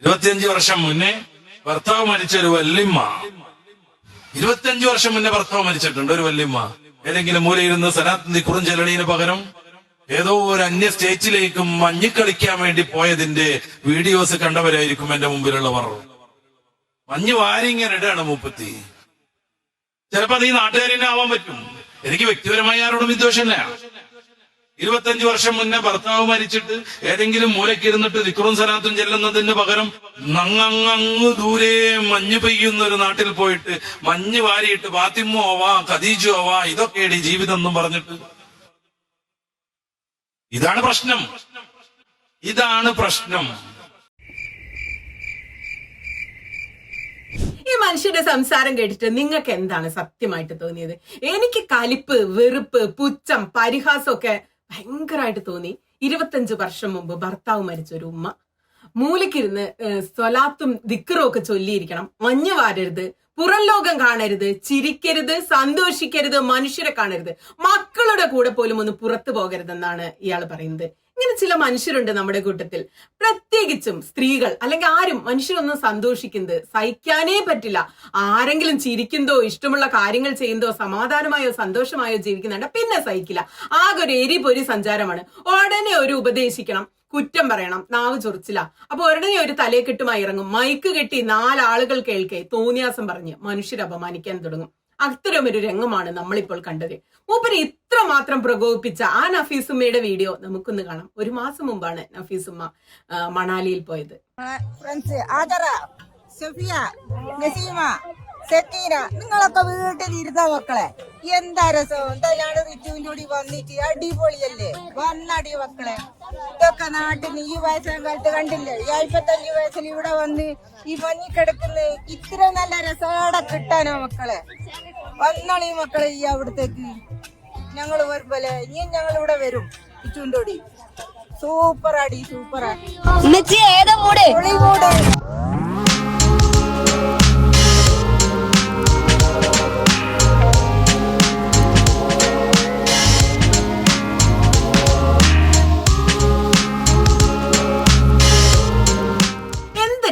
25 വർഷം മുന്നേ ഭർത്താവ് മരിച്ച ഒരു വല്യമ്മ, 25 വർഷം മുന്നേ ഭർത്താവ് മരിച്ചിട്ടുണ്ട്. ഒരു വല്യമ്മ ഏതെങ്കിലും മൂലയിരുന്ന് സലാത്ത് ദിക്റും ചെല്ലണീന് പകരം ഏതോ ഒരു അന്യ സ്റ്റേറ്റിലേക്ക് മഞ്ഞ് കളിക്കാൻ വേണ്ടി പോയതിന്റെ വീഡിയോസ് കണ്ടവരായിരിക്കും എന്റെ മുമ്പിലുള്ളവർ. മഞ്ഞ് വാരിങ്ങനെ ഇടാണ് മൂപ്പത്തി. ചിലപ്പോ അത് ഈ നാട്ടുകാരിനെ ആവാൻ പറ്റും. എനിക്ക് വ്യക്തിപരമായി ആരോടും വിദ്വേഷമില്ല. 25 വർഷം മുന്നേ ഭർത്താവ് മരിച്ചിട്ട് ഏതെങ്കിലും മൂലക്കിരുന്നിട്ട് ദിക്റും സലാത്തും ചെല്ലുന്നതിന് പകരം അങ്ങ് ദൂരെ മഞ്ഞ് പെയ്യുന്ന ഒരു നാട്ടിൽ പോയിട്ട് മഞ്ഞ് വാരിയിട്ട് ഫാത്തിമോ ആവാ ഖദീജോ ആവാ ഇതൊക്കെയാണ് ഈ ജീവിതം എന്നും പറഞ്ഞിട്ട്. ഇതാണ് പ്രശ്നം, ഇതാണ് പ്രശ്നം. ഈ മനുഷ്യന്റെ സംസാരം കേട്ടിട്ട് നിങ്ങൾക്ക് എന്താണ് സത്യമായിട്ട് തോന്നിയത്? എനിക്ക് കലിപ്പ്, വെറുപ്പ്, പുച്ഛം, പരിഹാസമൊക്കെ ഭയങ്കരമായിട്ട് തോന്നി. 25 വർഷം മുമ്പ് ഭർത്താവ് മരിച്ച ഒരു ഉമ്മ മൂലക്കിരുന്ന് സ്വലാത്തും ദിക്റും ഒക്കെ ചൊല്ലിയിരിക്കണം, മഞ്ഞ് വാരരുത്, പുറം ലോകം കാണരുത്, ചിരിക്കരുത്, സന്തോഷിക്കരുത്, മനുഷ്യരെ കാണരുത്, മക്കളുടെ കൂടെ പോലും ഒന്ന് പുറത്തു പോകരുതെന്നാണ് ഇയാൾ പറയുന്നത്. ഇങ്ങനെ ചില മനുഷ്യരുണ്ട് നമ്മുടെ കൂട്ടത്തിൽ, പ്രത്യേകിച്ചും സ്ത്രീകൾ അല്ലെങ്കിൽ ആരും മനുഷ്യരൊന്നും സന്തോഷിക്കുന്നത് സഹിക്കാനേ പറ്റില്ല. ആരെങ്കിലും ചിരിക്കുന്നതോ ഇഷ്ടമുള്ള കാര്യങ്ങൾ ചെയ്യുന്നതോ സമാധാനമായോ സന്തോഷമായോ ജീവിക്കുന്നുണ്ട് പിന്നെ സഹിക്കില്ല. ആകെ ഒരു എരിപൊരി സഞ്ചാരമാണ്. ഉടനെ ഒരു ഉപദേശിക്കണം, കുറ്റം പറയണം, നാവ് ചൊറിച്ചില്ല. അപ്പൊ ഉടനെ ഒരു തലയെക്കെട്ടുമായി ഇറങ്ങും, മൈക്ക് കെട്ടി 4 ആളുകൾ കേൾക്കെ തോന്നിയാസം പറഞ്ഞ് മനുഷ്യരെ അപമാനിക്കാൻ തുടങ്ങും. അത്തരമൊരു രംഗമാണ് നമ്മളിപ്പോൾ കണ്ടത്. മൂപ്പര് ഇത്രമാത്രം പ്രകോപിപ്പിച്ച ആ നഫീസുമ്മയുടെ വീഡിയോ നമുക്കൊന്ന് കാണാം. 1 മാസം മുമ്പാണ് നഫീസുമ്മ മണാലിയിൽ പോയത്. നിങ്ങളൊക്കെ വീട്ടിലിരുന്ന മക്കളെ എന്താ രസം, എന്താ ഞാൻ റിച്ചുവിന്റെ കൂടി വന്നിട്ട് അടിപൊളിയല്ലേ, വന്നടി മക്കളെ. ഇതൊക്കെ നാട്ടിൽ ഈ വയസ്സാം കാലത്ത് കണ്ടില്ലേ, 55 വയസ്സിൽ ഇവിടെ വന്ന് ഈ മഞ്ഞി കിടക്കുന്ന ഇത്ര നല്ല രസോടെ കിട്ടാനോ മക്കളെ. വന്നോളി മക്കളെ ഈ അവിടത്തേക്ക്. ഞങ്ങൾ വരുമ്പോലെ ഇനിയും ഞങ്ങൾ ഇവിടെ വരും. റിച്ചുവിന്റെ കൂടി സൂപ്പറാടി, സൂപ്പറാ. ഹോളിവുഡ്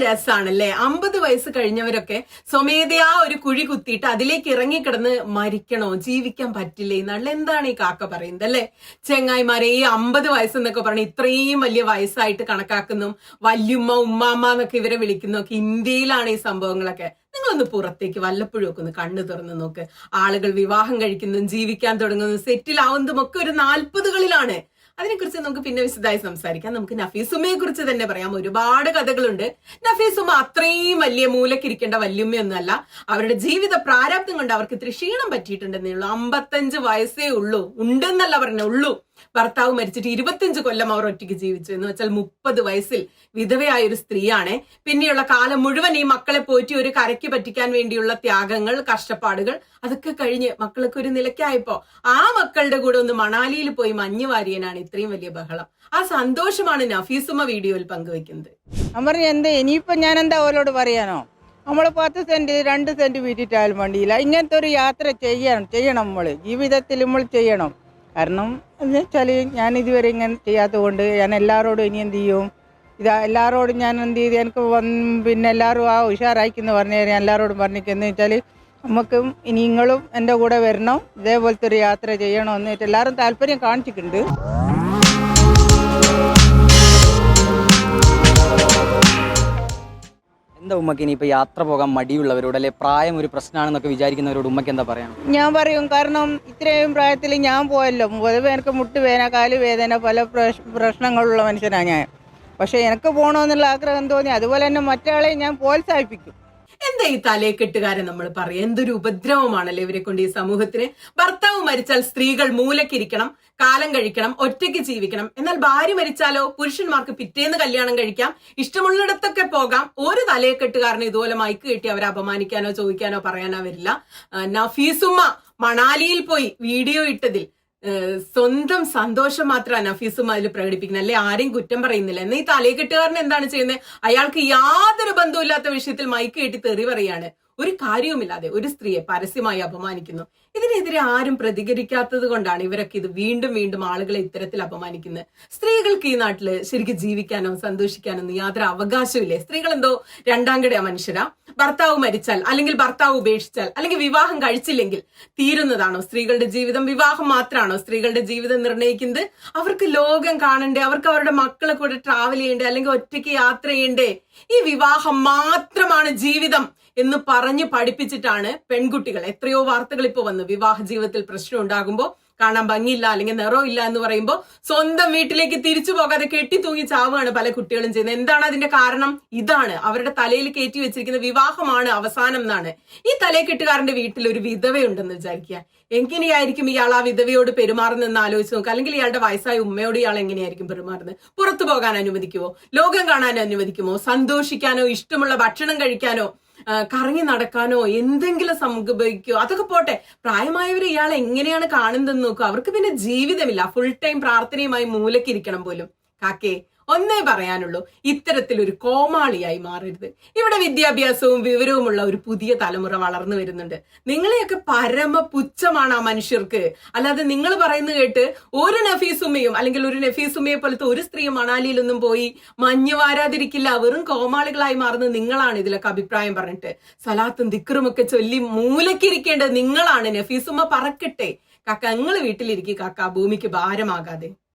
രസാണല്ലേ. 50 വയസ്സ് കഴിഞ്ഞവരൊക്കെ സ്വമേധയാ ഒരു കുഴി കുത്തിയിട്ട് അതിലേക്ക് ഇറങ്ങിക്കിടന്ന് മരിക്കണോ, ജീവിക്കാൻ പറ്റില്ലേ എന്നുള്ള എന്താണ് ഈ കാക്ക പറയുന്നത് അല്ലെ? ചെങ്ങായിമാരെ, ഈ 50 വയസ്സെന്നൊക്കെ പറഞ്ഞ ഇത്രയും വലിയ വയസ്സായിട്ട് കണക്കാക്കുന്നു, വല്യുമ്മ ഉമ്മാമ്മ എന്നൊക്കെ ഇവരെ വിളിക്കുന്നൊക്കെ ഇന്ത്യയിലാണ് ഈ സംഭവങ്ങളൊക്കെ. നിങ്ങളൊന്ന് പുറത്തേക്ക് വല്ലപ്പോഴും ഒക്കെ ഒന്ന് കണ്ണു തുറന്ന് നോക്ക്. ആളുകൾ വിവാഹം കഴിക്കുന്നതും ജീവിക്കാൻ തുടങ്ങുന്നതും സെറ്റിൽ ആവുന്നതും ഒക്കെ ഒരു 40കളിലാണ്. അതിനെക്കുറിച്ച് നമുക്ക് പിന്നെ വിശദമായി സംസാരിക്കാം. നമുക്ക് നഫീസുമ്മയെ കുറിച്ച് തന്നെ പറയാം. ഒരുപാട് കഥകളുണ്ട്. നഫീസുമ്മ അത്രയും വലിയ മൂലക്കിരിക്കേണ്ട വല്യമ്മയൊന്നുമല്ല. അവരുടെ ജീവിത പ്രാരാബ്ദം കൊണ്ട് അവർക്ക് ഇത്തിരി ക്ഷീണം പറ്റിയിട്ടുണ്ടെന്നേ ഉള്ളൂ. 55 വയസ്സേ ഉള്ളൂ, ഉണ്ടെന്നല്ല പറഞ്ഞുള്ളൂ. ഭർത്താവ് മരിച്ചിട്ട് 25 കൊല്ലം അവർ ഒറ്റയ്ക്ക് ജീവിച്ചു. എന്ന് വെച്ചാൽ 30 വയസ്സിൽ വിധവയായ ഒരു സ്ത്രീയാണ്. പിന്നെയുള്ള കാലം മുഴുവൻ ഈ മക്കളെ പോറ്റി ഒരു കരയ്ക്ക് പറ്റിക്കാൻ വേണ്ടിയുള്ള ത്യാഗങ്ങൾ, കഷ്ടപ്പാടുകൾ അതൊക്കെ കഴിഞ്ഞ് മക്കളൊക്കെ ഒരു നിലയ്ക്കായപ്പോ ആ മക്കളുടെ കൂടെ ഒന്ന് മണാലിയിൽ പോയി മഞ്ഞ് വാരിയനാണ് ഇത്രയും വലിയ ബഹളം. ആ സന്തോഷമാണ് നഫീസുമ്മ വീഡിയോയിൽ പങ്കുവെക്കുന്നത്. അവർ എന്താ ഇനിയിപ്പോ ഞാൻ എന്താ അവരോട് പറയാനോ? നമ്മൾ 10 സെന്റ് 2 സെന്റ് വീട്ടിട്ടാലും വേണ്ടിയില്ല. ഇങ്ങനത്തെ ഒരു യാത്ര ചെയ്യണം നമ്മൾ ജീവിതത്തിൽ നമ്മൾ ചെയ്യണം. കാരണം എന്ന് വെച്ചാൽ ഞാൻ ഇതുവരെ ഇങ്ങനെ ചെയ്യാത്തത് കൊണ്ട് ഞാൻ എല്ലാവരോടും ഇനി എന്ത് ചെയ്യും, എല്ലാവരോടും ഞാൻ എന്ത് ചെയ്ത് എനിക്ക് പിന്നെ എല്ലാവരും ആ ഉഷാറായിക്കെന്ന് പറഞ്ഞു ഞാൻ എല്ലാവരോടും പറഞ്ഞിരിക്കുന്നത് വെച്ചാൽ നമുക്കും ഇനി നിങ്ങളും എൻ്റെ കൂടെ വരണം, ഇതേപോലത്തെ ഒരു യാത്ര ചെയ്യണം എന്നിട്ട് എല്ലാവരും താല്പര്യം കാണിച്ചിട്ടുണ്ട്. എന്താ ഉമ്മക്ക് ഇനിയിപ്പോൾ യാത്ര പോകാൻ മടിയുള്ളവരോട് അല്ലെ പ്രായം ഒരു പ്രശ്നമാണെന്നൊക്കെ വിചാരിക്കുന്നവരോട് ഉമ്മക്ക് എന്താ പറയണം? ഞാൻ പറയും, കാരണം ഇത്രയും പ്രായത്തിൽ ഞാൻ പോയല്ലോ. പൊതുവെ എനിക്ക് മുട്ടുവേദന, കാലുവേദന, പല പ്രശ്നങ്ങളുള്ള മനുഷ്യനാണ് ഞാൻ. പക്ഷെ എനിക്ക് പോകണമെന്നുള്ള ആഗ്രഹം തോന്നി, അതുപോലെ തന്നെ മറ്റാളെ ഞാൻ പ്രോത്സാഹിപ്പിക്കും. എന്താ ഈ തലയെക്കെട്ടുകാരൻ നമ്മൾ പറയാം? എന്തൊരു ഉപദ്രവമാണല്ലോ ഇവരെ കൊണ്ട് ഈ സമൂഹത്തിന്. ഭർത്താവ് മരിച്ചാൽ സ്ത്രീകൾ മൂലക്കിരിക്കണം, കാലം കഴിക്കണം, ഒറ്റയ്ക്ക് ജീവിക്കണം. എന്നാൽ ഭാര്യ മരിച്ചാലോ പുരുഷന്മാർക്ക് പിറ്റേന്ന് കല്യാണം കഴിക്കാം, ഇഷ്ടമുള്ളിടത്തൊക്കെ പോകാം. ഒരു തലയെക്കെട്ടുകാരനെ ഇതുപോലെ മൈക്ക് കെട്ടി അവരെ അപമാനിക്കാനോ ചോദിക്കാനോ പറയാനോ വരില്ല. നഫീസുമ്മ മണാലിയിൽ പോയി വീഡിയോ ഇട്ടതിൽ സ്വന്തം സന്തോഷം മാത്രമാണ് നഫീസുമ്മ അതിൽ പ്രകടിപ്പിക്കുന്നത്, അല്ലെ ആരെയും കുറ്റം പറയുന്നില്ല. എന്നാൽ ഈ തലയെക്കെട്ടുകാരൻ എന്താണ് ചെയ്യുന്നത്? അയാൾക്ക് യാതൊരു ബന്ധമില്ലാത്ത വിഷയത്തിൽ മൈക്ക് കെട്ടി തെറി പറയാണ്. ഒരു കാര്യവുമില്ലാതെ ഒരു സ്ത്രീയെ പരസ്യമായി അപമാനിക്കുന്നു. ഇതിനെതിരെ ആരും പ്രതികരിക്കാത്തത് കൊണ്ടാണ് ഇവരൊക്കെ ഇത് വീണ്ടും വീണ്ടും ആളുകളെ ഇത്തരത്തിൽ അപമാനിക്കുന്നത്. സ്ത്രീകൾക്ക് ഈ നാട്ടില് ശരിക്കും ജീവിക്കാനോ സന്തോഷിക്കാനോ ഒന്നും യാതൊരു അവകാശമില്ലേ? സ്ത്രീകൾ എന്തോ രണ്ടാംകിട മനുഷ്യരാ? ഭർത്താവ് മരിച്ചാൽ അല്ലെങ്കിൽ ഭർത്താവ് ഉപേക്ഷിച്ചാൽ അല്ലെങ്കിൽ വിവാഹം കഴിച്ചില്ലെങ്കിൽ തീരുന്നതാണോ സ്ത്രീകളുടെ ജീവിതം? വിവാഹം മാത്രമാണോ സ്ത്രീകളുടെ ജീവിതം നിർണ്ണയിക്കുന്നത്? അവർക്ക് ലോകം കാണണ്ടേ? അവർക്ക് അവരുടെ മക്കളെ കൂടെ ട്രാവൽ ചെയ്യണ്ടേ? അല്ലെങ്കിൽ ഒറ്റയ്ക്ക് യാത്ര ചെയ്യണ്ടേ? ഈ വിവാഹം മാത്രമാണ് ജീവിതം എന്ന് പറഞ്ഞു പഠിപ്പിച്ചിട്ടാണ് പെൺകുട്ടികൾ, എത്രയോ വാർത്തകൾ ഇപ്പൊ വന്നു, വിവാഹ ജീവിതത്തിൽ പ്രശ്നം ഉണ്ടാകുമ്പോൾ കാണാൻ ഭംഗിയില്ല അല്ലെങ്കിൽ നിറവും ഇല്ല എന്ന് പറയുമ്പോൾ സ്വന്തം വീട്ടിലേക്ക് തിരിച്ചു പോകാതെ കെട്ടി തൂങ്ങി ചാവുകയാണ് പല കുട്ടികളും ചെയ്യുന്നത്. എന്താണ് അതിന്റെ കാരണം? ഇതാണ് അവരുടെ തലയിൽ കയറ്റി വെച്ചിരിക്കുന്ന വിവാഹമാണ് അവസാനം എന്നാണ്. ഈ തലയെക്കെട്ടുകാരന്റെ വീട്ടിൽ ഒരു വിധവയുണ്ടെന്ന് വിചാരിക്കുക, എങ്ങനെയായിരിക്കും ഇയാൾ ആ വിധവയോട് പെരുമാറുന്നതെന്ന് ആലോചിച്ച് നോക്കുക. അല്ലെങ്കിൽ ഇയാളുടെ വയസ്സായ ഉമ്മയോട് ഇയാൾ എങ്ങനെയായിരിക്കും പെരുമാറുന്നത്? പുറത്തു പോകാൻ അനുവദിക്കുമോ? ലോകം കാണാൻ അനുവദിക്കുമോ? സന്തോഷിക്കാനോ ഇഷ്ടമുള്ള ഭക്ഷണം കഴിക്കാനോ കറങ്ങി നടക്കാനോ എന്തെങ്കിലും സംഭവിക്കോ? അതൊക്കെ പോട്ടെ, പ്രായമായവർ ഇയാൾ എങ്ങനെയാണ് കാണുന്നതെന്ന് നോക്കുക. അവർക്ക് പിന്നെ ജീവിതമില്ല, ഫുൾ ടൈം പ്രാർത്ഥനയുമായി മൂലക്കിരിക്കണം പോലും. കാക്കേ, ഒന്നേ പറയാനുള്ളൂ, ഇത്തരത്തിലൊരു കോമാളിയായി മാറരുത്. ഇവിടെ വിദ്യാഭ്യാസവും വിവരവുമുള്ള ഒരു പുതിയ തലമുറ വളർന്നു വരുന്നുണ്ട്. നിങ്ങളെയൊക്കെ പരമ പുച്ഛമാണ് ആ മനുഷ്യർക്ക്. അല്ലാതെ നിങ്ങൾ പറയുന്നത് കേട്ട് ഒരു നഫീസുമ്മയും അല്ലെങ്കിൽ ഒരു നഫീസുമ്മയെ പോലത്തെ ഒരു സ്ത്രീയും മണാലിയിലൊന്നും പോയി മഞ്ഞ് വാരാതിരിക്കില്ല. വെറും കോമാളികളായി മാറുന്നത് നിങ്ങളാണ്. ഇതിലൊക്കെ അഭിപ്രായം പറഞ്ഞിട്ട് സലാത്തും ദിക്റും ഒക്കെ ചൊല്ലി മൂലക്കിരിക്കേണ്ടത് നിങ്ങളാണ്. നഫീസുമ്മ പറക്കട്ടെ കാക്ക, നിങ്ങൾ വീട്ടിലിരിക്കും കാക്ക, ഭൂമിക്ക് ഭാരമാകാതെ.